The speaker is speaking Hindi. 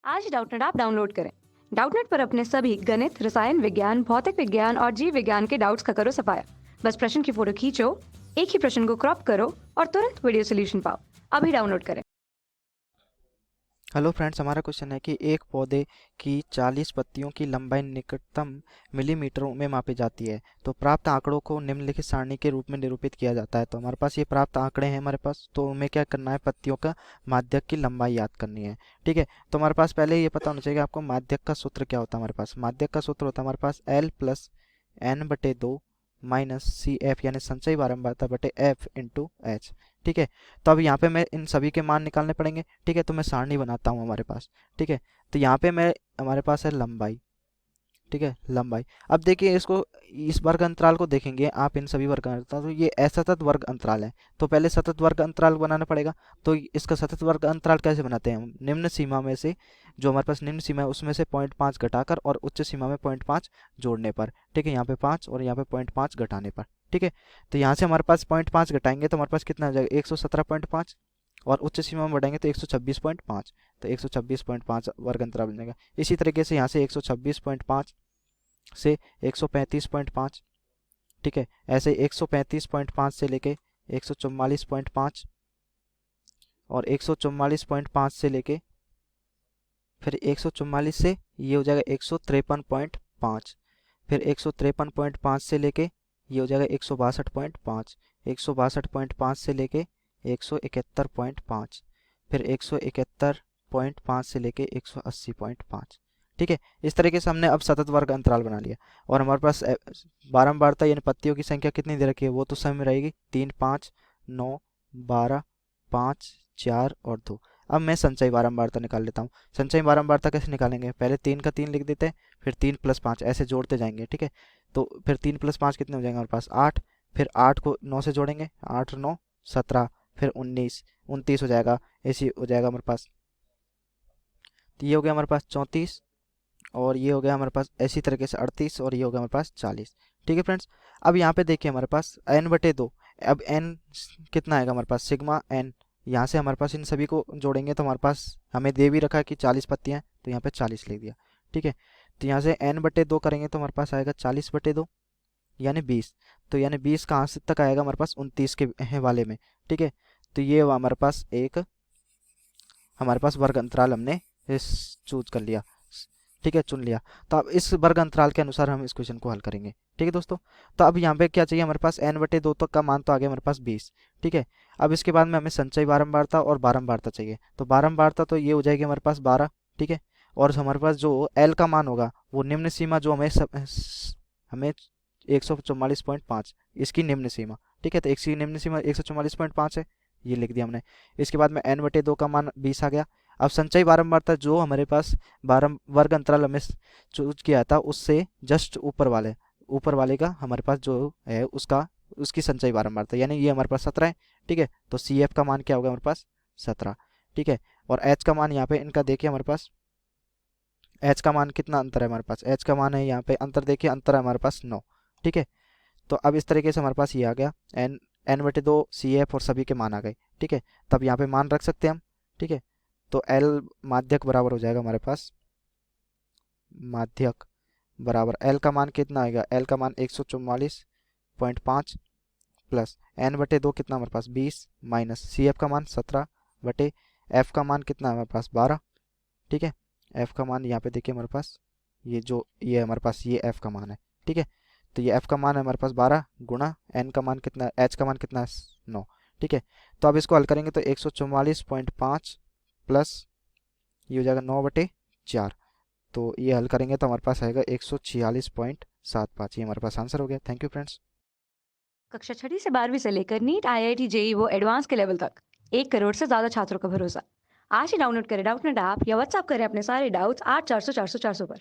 आज ही डाउटनेट ऐप डाउनलोड करें। डाउटनेट पर अपने सभी गणित, रसायन विज्ञान, भौतिक विज्ञान और जीव विज्ञान के डाउट्स का करो सफाया। बस प्रश्न की फोटो खींचो, एक ही प्रश्न को क्रॉप करो और तुरंत वीडियो सोल्यूशन पाओ। अभी डाउनलोड करें। हेलो फ्रेंड्स, हमारा क्वेश्चन है कि एक पौधे की 40 पत्तियों की लंबाई निकटतम मिलीमीटरों में मापी जाती है, तो प्राप्त आंकड़ों को निम्नलिखित सारणी के रूप में निरूपित किया जाता है। तो हमारे पास ये प्राप्त आंकड़े हैं हमारे पास, तो हमें क्या करना है, पत्तियों का माध्यक की लंबाई याद करनी है। ठीक है, तो हमारे पास पहले ये पता होना चाहिए कि आपको माध्यक का सूत्र क्या होता है। हमारे पास माध्यक का सूत्र होता है हमारे पास L+N/2 माइनस सी एफ, यानी संचयी बारंबारता बटे एफ इंटू एच। ठीक है, तो अब यहाँ पे मैं इन सभी के मान निकालने पड़ेंगे। ठीक है, तो मैं सारणी बनाता हूँ हमारे पास। ठीक है, तो यहाँ पे मैं हमारे पास है लंबाई। ठीक है, लंबाई। अब देखिए इसको, इस वर्ग अंतराल को देखेंगे आप, इन सभी वर्ग अंतराल, तो ये असतत वर्ग अंतराल है। तो पहले सतत वर्ग अंतराल बनाना पड़ेगा। तो इसका सतत वर्ग अंतराल कैसे बनाते हैं हम, निम्न सीमा में से, जो हमारे पास निम्न सीमा है उसमें से 0.5 घटाकर और उच्च सीमा में 0.5 जोड़ने पर। ठीक है, यहाँ पे 5 और यहाँ पे 0.5 घटाने पर। ठीक है, तो यहाँ से हमारे पास 0.5 घटाएंगे तो हमारे पास कितना आ जाएगा, 117.5, और उच्च सीमा में बढ़ाएंगे तो 126.5, तो 126.5 वर्ग अंतराल बन जाएगा। इसी तरीके से यहाँ से 126.5 से 135.5। ठीक है, ऐसे 135.5 से लेके 144.5 और 144.5 से लेके फिर 144 से ये हो जाएगा 153.5, फिर 153.5 से लेके ये हो जाएगा 162.5, 162.5 से लेके 171.5, फिर 171.5 से लेके 180.5। ठीक है, इस तरीके से हमने अब सतत वर्ग अंतराल बना लिया। और हमारे पास बारंबारता यानी पत्तियों की संख्या कितनी दे रखी है, वो तो समय रहेगी 3, 5, 9, 12, 5, 4 और 2। अब मैं संचयी बारंबारता निकाल लेता हूँ। संचयी बारंबारता कैसे निकालेंगे, पहले 3 का 3 लिख देते हैं, फिर 3 + 5 ऐसे जोड़ते जाएंगे। ठीक है, तो फिर 3 + 5 कितने हो जाएंगे हमारे पास, 8, फिर 8 को 9 से जोड़ेंगे, 8 और 9 17, फिर 19 29 हो जाएगा, ऐसे हो जाएगा हमारे पास। तो ये हो गया हमारे पास 34, और ये हो गया हमारे पास इसी तरीके से 38, और ये हो गया हमारे पास 40। ठीक है फ्रेंड्स, अब यहाँ पे देखिए हमारे पास n/2, अब n कितना आएगा हमारे पास, सिग्मा n। यहाँ से हमारे पास इन सभी को जोड़ेंगे तो हमारे पास हमें दे भी रखा है कि 40 पत्तियाँ, तो यहाँ पे 40 लिख दिया। ठीक है, तो यहाँ से n/2 करेंगे तो हमारे पास आएगा 40/2 यानी 20। तो यानी 20 कहाँ से तक आएगा हमारे पास, 29 के वाले में। ठीक है, तो ये हमारे पास एक हमारे पास वर्ग अंतराल हमने इस चूज कर लिया। ठीक है, चुन लिया। तो अब इस वर्ग अंतराल के अनुसार हम इस क्वेश्चन को हल करेंगे। ठीक है दोस्तों, तो अब यहाँ पे क्या चाहिए हमारे पास, n/2 तक का मान तो आ गया हमारे पास 20। ठीक है, अब इसके बाद में हमें संचयी बारंबारता और बारंबारता चाहिए। तो बारंबारता तो ये हो जाएगी हमारे पास 12। ठीक है, और हमारे पास जो l का मान होगा वो निम्न सीमा जो हमें 144.5, इसकी निम्न सीमा। ठीक है, तो इसकी निम्न सीमा 144.5 है, ये लिख दिया हमने। इसके बाद में n/2 का मान 20 आ गया। अब संचयी बारंबारता जो हमारे पास वर्ग अंतराल हमें चूज किया था उससे जस्ट ऊपर वाले का हमारे पास जो है उसकी संचयी बारंबारता, यानी ये हमारे पास 17 है। ठीक है, तो सी एफ का मान क्या होगा हमारे पास, 17। ठीक है, और एच का मान यहाँ पे इनका देखिए हमारे पास, एच का मान कितना अंतर है हमारे पास, एच का मान है यहाँ पे, अंतर देखिए, अंतर है हमारे पास 9। ठीक है, तो अब इस तरीके से हमारे पास ये आ गया n/2 सी एफ और सभी के मान आ गए। ठीक है, तब यहाँ पे मान रख सकते हैं हम। ठीक है, तो L माध्यक बराबर हो जाएगा हमारे पास, माध्यक बराबर L का मान कितना आएगा, L का मान 144.5 प्लस n/2 कितना हमारे पास 20 माइनस सी एफ का मान 17 बटे F का मान कितना है हमारे पास 12। ठीक है, F का मान यहाँ पे देखिए हमारे पास, ये हमारे पास ये F का मान है। ठीक है, तो ये F का मान है हमारे पास 12 गुणा n का मान कितना है, H का मान कितना है 9। ठीक है, तो अब इसको हल करेंगे तो 144.5 प्लस ये हो जाएगा 9/4। तो ये हल करेंगे तो हमारे पास आएगा 146.75। ये हमारे पास आंसर हो गया। Thank you friends. कक्षा 6 से 12वीं से लेकर नीट, IIT, JEE वो एडवांस के लेवल तक 1 करोड़ से ज्यादा छात्रों का भरोसा। आज ही डाउनलोड करें डाउटनेट ऐप या व्हाट्सएप करें अपने सारे डाउट्स 8400 400 400 पर।